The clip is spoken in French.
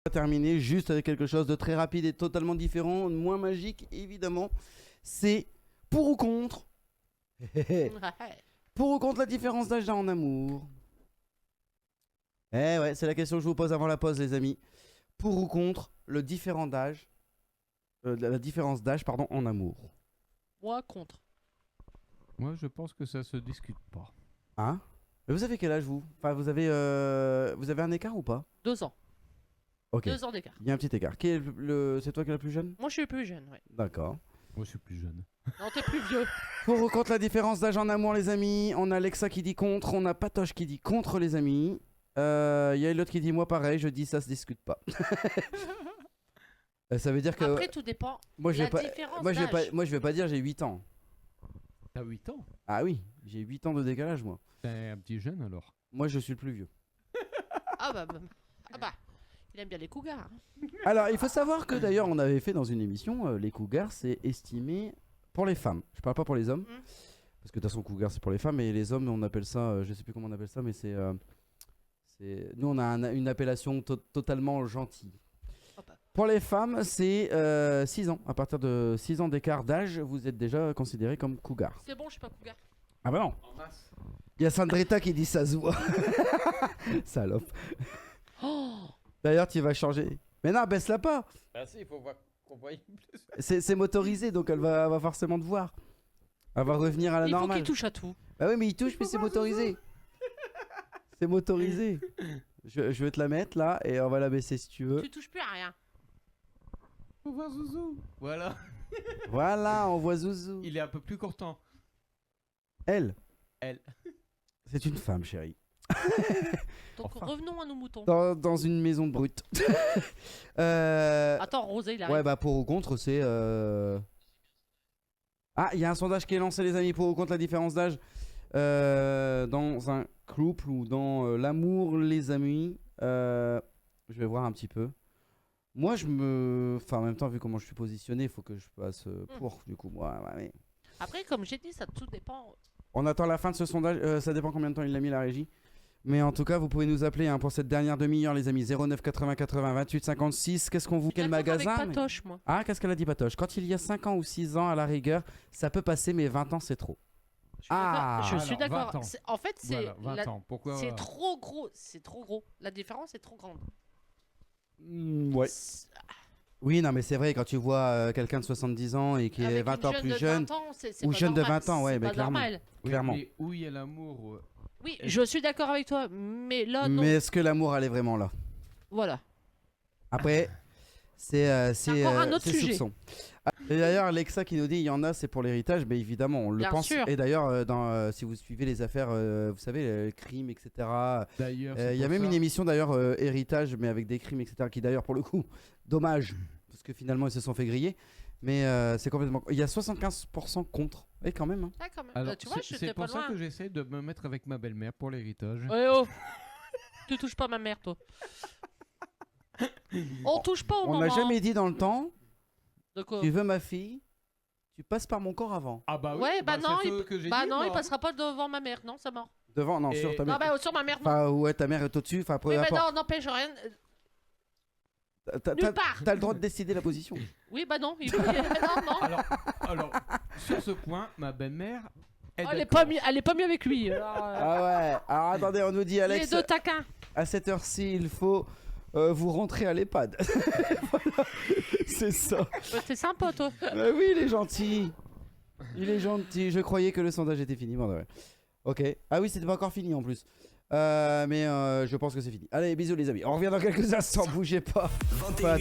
va terminer juste avec quelque chose de très rapide et totalement différent, moins magique évidemment. C'est pour ou contre pour ou contre la différence d'âge en amour. Eh ouais, c'est la question que je vous pose avant la pause les amis. Pour ou contre le différent d'âge, la différence d'âge pardon en amour. Moi, contre. Moi, je pense que ça se discute pas. Hein? Mais vous avez quel âge vous? Enfin vous avez un écart ou pas? 2 ans. Ok. 2 ans d'écart. Il y a un petit écart. C'est toi qui es la plus jeune? Moi, je suis plus jeune, ouais. D'accord. Moi, je suis plus jeune. Non, t'es plus vieux. Pour ou contre la différence d'âge en amour les amis, on a Alexa qui dit contre, on a Patoche qui dit contre les amis. Il y a l'autre qui dit moi pareil, je dis ça se discute pas. Ça veut dire que Après, tout dépend. moi je vais la pas différence moi je vais pas d'âge. moi je vais pas dire j'ai 8 ans. T'as 8 ans? Ah oui, j'ai 8 ans de décalage moi. T'es un petit jeune alors? Moi je suis le plus vieux. Ah bah. Il aime bien les cougars. Hein. Alors, il faut savoir que d'ailleurs on avait fait dans une émission les cougars c'est estimé pour les femmes. Je parle pas pour les hommes. Parce que de toute façon cougar c'est pour les femmes et les hommes on appelle ça je sais plus comment on appelle ça mais c'est nous on a une appellation totalement gentille. Pour les femmes, c'est 6 ans. À partir de 6 ans d'écart d'âge, vous êtes déjà considéré comme cougar. C'est bon, je suis pas cougar. Ah bah non. Il y a Sandrita qui dit ça se voit. Salope. Oh, D'ailleurs, tu vas changer. Mais non, baisse-la pas. Ah si, il faut voir qu'on voit plus. C'est motorisé, donc elle va forcément te voir. Elle va revenir à la il faut normale. qu'il touche à tout. Bah oui, mais il touche, mais c'est motorisé. C'est motorisé. Je vais te la mettre là et on va la baisser si tu veux. Tu touches plus à rien. Faut voir Zouzou. Voilà. Voilà, on voit Zouzou. Il est un peu plus courtant. Elle. Elle. C'est une femme, chérie. Donc Enfin. revenons à nos moutons. Dans une maison de brute. Attends, Rosé, il arrive. Ouais, bah pour ou contre, c'est. Ah, il y a un sondage qui est lancé, les amis, pour ou contre la différence d'âge dans un couple ou dans l'amour, les amis. Je vais voir un petit peu. Moi, enfin, en même temps, vu comment je suis positionné, il faut que je passe pour. Du coup, moi, ouais, mais... Après, comme j'ai dit, ça tout dépend. On attend la fin de ce sondage. Ça dépend combien de temps il l'a mis, la régie. Mais en tout cas, vous pouvez nous appeler hein, pour cette dernière demi-heure, les amis. 09 80 80 28 56. Qu'est-ce qu'on vous... Quel magasin Avec Patoche, moi. Ah, qu'est-ce qu'elle a dit, Patoche? Quand il y a 5 ans ou 6 ans, à la rigueur, ça peut passer, mais 20 ans, c'est trop. Je suis Alors, d'accord. 20 ans. En fait, c'est Voilà, 20 ans. Pourquoi c'est trop gros. C'est trop gros. La différence est trop grande. Ouais. Oui, non, mais c'est vrai, quand tu vois quelqu'un de 70 ans et qui est Avec 20 une ans jeune plus de jeune, 20 ans, c'est ou pas jeune de normal. 20 ans, ouais, C'est mais pas clairement. normal. Oui, Clairement. mais où il y a l'amour Oui, je suis d'accord avec toi, mais là, non. Mais est-ce que l'amour, elle est vraiment là? Voilà. Après, c'est encore un autre sujet. soupçon. Et d'ailleurs, Alexa qui nous dit il y en a, c'est pour l'héritage, mais évidemment, on le Bien pense. sûr. Et d'ailleurs, si vous suivez les affaires, vous savez, crimes, etc. D'ailleurs, Il y a même une émission d'ailleurs, héritage, mais avec des crimes, etc. Qui d'ailleurs, pour le coup, dommage, parce que finalement, ils se sont fait griller. Mais c'est complètement. Il y a 75% contre. Et quand même. Hein. Ah, quand même. Alors, Tu vois, je c'est t'ai pas pour ça loin. que j'essaie de me mettre avec ma belle-mère pour l'héritage. Ouais, oh. Tu touches pas ma mère, toi. On touche pas au On moment. n'a jamais dit dans le temps. De quoi? Tu veux ma fille, tu passes par mon corps avant. Ah bah oui, Ouais, bah non, c'est ce que j'ai dit, il moi. passera pas devant ma mère. Non, ça mort. Devant, non, Et- sur ta Non, mère. bah sur ma mère, non. Enfin, ouais, ta mère est au-dessus. Enfin, peu Mais bah importe. non, n'empêche rien. T'as Nulle part. le droit de décider la position. Oui, bah non. Non. Alors, sur ce point, ma belle-mère est Elle est d'accord. pas mieux avec lui. Alors, Ah ouais. Alors attendez, on nous dit les Alex. deux taquins. À cette heure-ci, il faut vous rentrer à l'EHPAD. Voilà, c'est ça. T'es sympa, toi. Oui, il est gentil. Il est gentil. Je croyais que le sondage était fini. Bon, ouais. Ok. Ah oui, c'était pas encore fini en plus. Mais je pense que c'est fini. Allez, bisous les amis. On revient dans quelques instants. Bougez pas. 21